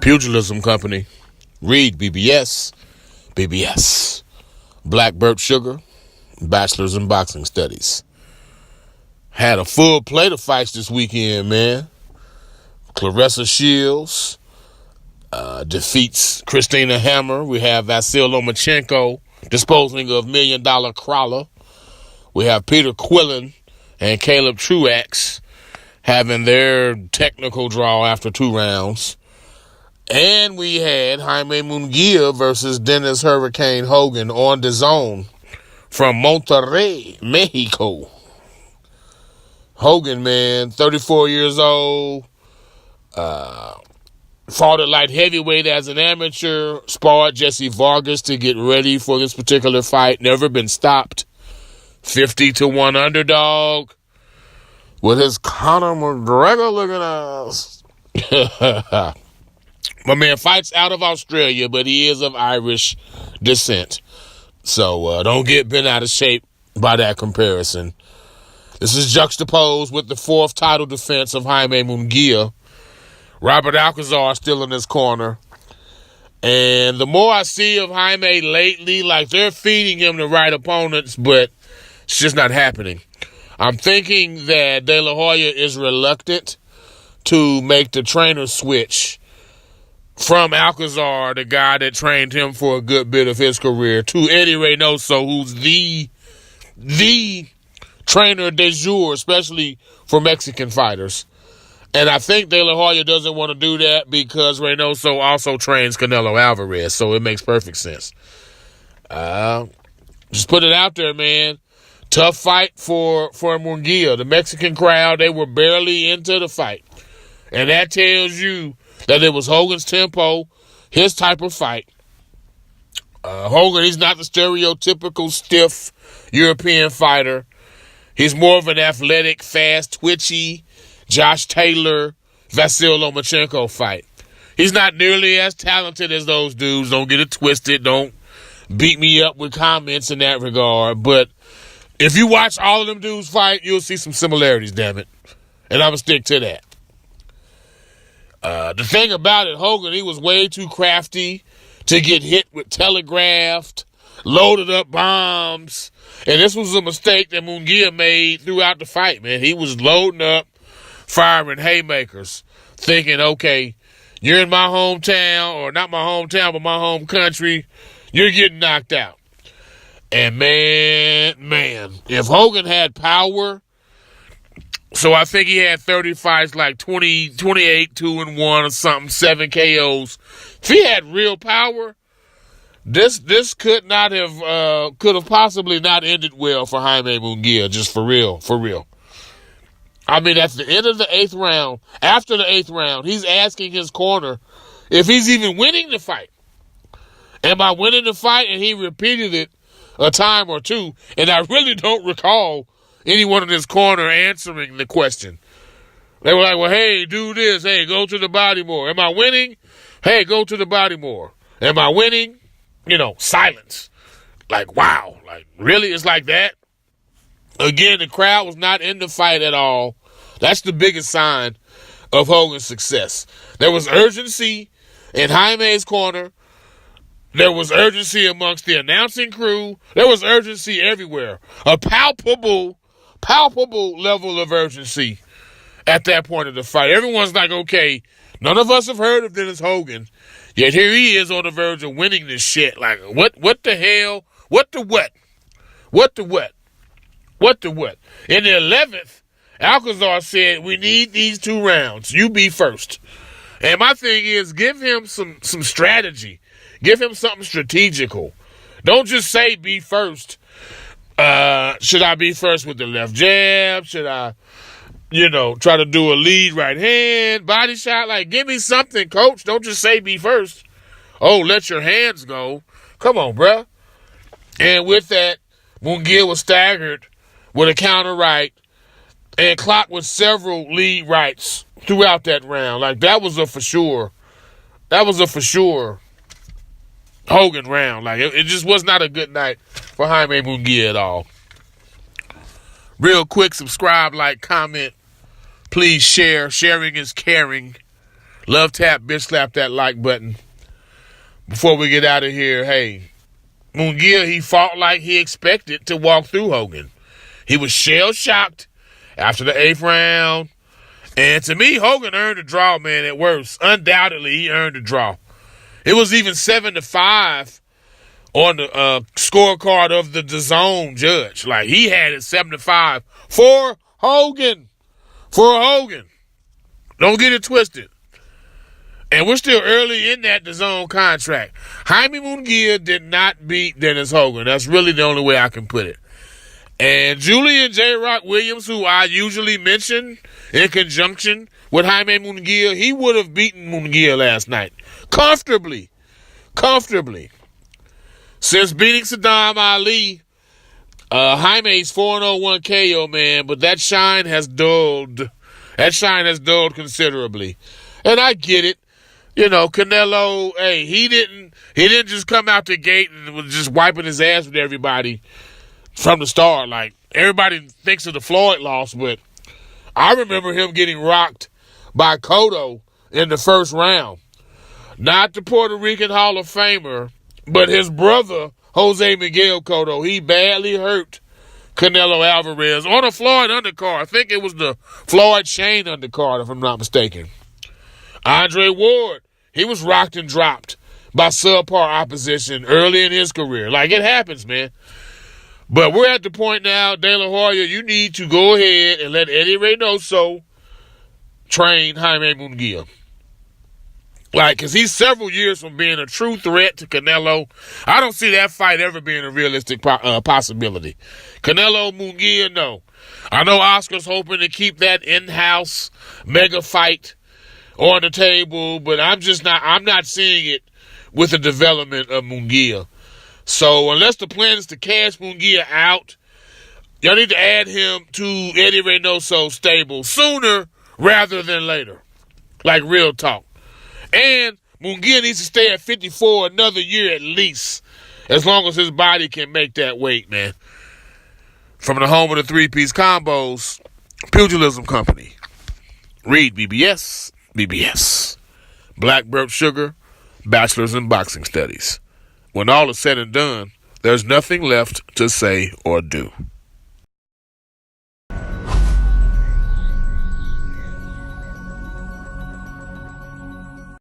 Pugilism Company. Read BBS. BBS. Black Burp Sugar. Bachelor's in Boxing Studies. Had a full plate of fights this weekend, man. Claressa Shields defeats Christina Hammer. We have Vasyl Lomachenko disposing of $1 Million Crawler. We have Peter Quillen and Caleb Truax having their technical draw after 2 rounds. And we had Jaime Munguia versus Dennis Hurricane Hogan on the zone from Monterrey, Mexico. Hogan, man, 34 years old, fought at light heavyweight as an amateur, sparred Jesse Vargas to get ready for this particular fight, never been stopped. 50-1 underdog with his Conor McGregor looking ass. My man fights out of Australia, but he is of Irish descent. So don't get bent out of shape by that comparison. This is juxtaposed with the 4th title defense of Jaime Munguia. Robert Alcazar still in his corner. And the more I see of Jaime lately, like they're feeding him the right opponents, but it's just not happening. I'm thinking that De La Hoya is reluctant to make the trainer switch from Alcazar, the guy that trained him for a good bit of his career, to Eddie Reynoso, who's the trainer de jour, especially for Mexican fighters. And I think De La Hoya doesn't want to do that because Reynoso also trains Canelo Alvarez, so it makes perfect sense. Just put it out there, man. Tough fight for Munguia. The Mexican crowd, they were barely into the fight. And that tells you that it was Hogan's tempo, his type of fight. Hogan, he's not the stereotypical stiff European fighter. He's more of an athletic, fast, twitchy, Josh Taylor, Vasyl Lomachenko fight. He's not nearly as talented as those dudes. Don't get it twisted. Don't beat me up with comments in that regard. But if you watch all of them dudes fight, you'll see some similarities, damn it. And I'm going to stick to that. The thing about it, Hogan, he was way too crafty to get hit with telegraphed, loaded up bombs. And this was a mistake that Munguia made throughout the fight, man. He was loading up, firing haymakers, thinking, okay, you're in my hometown, or not my hometown, but my home country. You're getting knocked out. And man, if Hogan had power, so I think he had 30 fights, like 28, 2-1 or something, 7 KOs. If he had real power, this could have possibly not ended well for Jaime Munguia, just for real. I mean, at the end of the 8th round, after the 8th round, he's asking his corner if he's even winning the fight. Am I winning the fight? And he repeated it a time or two, and I really don't recall anyone in his corner answering the question. They were like, well, hey, do this. Hey, go to the body more. Am I winning? Hey, go to the body more. Am I winning? Silence. Like, wow. Like, really? It's like that? Again, the crowd was not in the fight at all. That's the biggest sign of Hogan's success. There was urgency in Jaime's corner. There was urgency amongst the announcing crew. There was urgency everywhere. A palpable level of urgency at that point of the fight. Everyone's like, okay, none of us have heard of Dennis Hogan, yet here he is on the verge of winning this shit. Like, what the hell? What the what? In the 11th, Alcazar said, we need these 2 rounds. You be first. And my thing is, give him some strategy. Give him something strategical. Don't just say be first. Should I be first with the left jab? Should I, try to do a lead right hand, body shot? Like, give me something, coach. Don't just say be first. Oh, let your hands go. Come on, bruh. And with that, Munguia was staggered with a counter right and clocked with several lead rights throughout that round. Like, that was a for sure Hogan round. Like, it just was not a good night for Jaime Munguia at all. Real quick, subscribe, like, comment. Please share. Sharing is caring. Love tap, bitch slap that like button. Before we get out of here, hey, Munguia, he fought like he expected to walk through Hogan. He was shell-shocked after the 8th round. And to me, Hogan earned a draw, man, at worst. Undoubtedly, he earned a draw. It was even 7-5 on the scorecard of the DAZN judge. Like, he had it 7-5 for Hogan. For Hogan. Don't get it twisted. And we're still early in that DAZN contract. Jaime Munguia did not beat Dennis Hogan. That's really the only way I can put it. And Julian J. Rock Williams, who I usually mention in conjunction with Jaime Munguia, he would have beaten Munguia last night. Comfortably. Since beating Saddam Ali, Jaime's 4-0-1 KO, man, but that shine has dulled. That shine has dulled considerably. And I get it. You know, Canelo, hey, he didn't just come out the gate and was just wiping his ass with everybody from the start. Like, everybody thinks of the Floyd loss, but I remember him getting rocked by Cotto in the first round. Not the Puerto Rican Hall of Famer, but his brother, Jose Miguel Cotto. He badly hurt Canelo Alvarez on a Floyd undercard. I think it was the Floyd-Shane undercard, if I'm not mistaken. Andre Ward, he was rocked and dropped by subpar opposition early in his career. Like, it happens, man. But we're at the point now, De La Hoya, you need to go ahead and let Eddie Reynoso train Jaime Munguia. Like, because he's several years from being a true threat to Canelo. I don't see that fight ever being a realistic possibility. Canelo, Munguia, no. I know Oscar's hoping to keep that in-house mega fight on the table, but I'm not seeing it with the development of Munguia. So unless the plan is to cash Munguia out, y'all need to add him to Eddie Reynoso's stable sooner rather than later. Like, real talk. And Munguia needs to stay at 54 another year at least, as long as his body can make that weight, man. From the home of the three-piece combos, Pugilism Company. Read BBS. Black Burp Sugar, Bachelor's in Boxing Studies. When all is said and done, there's nothing left to say or do.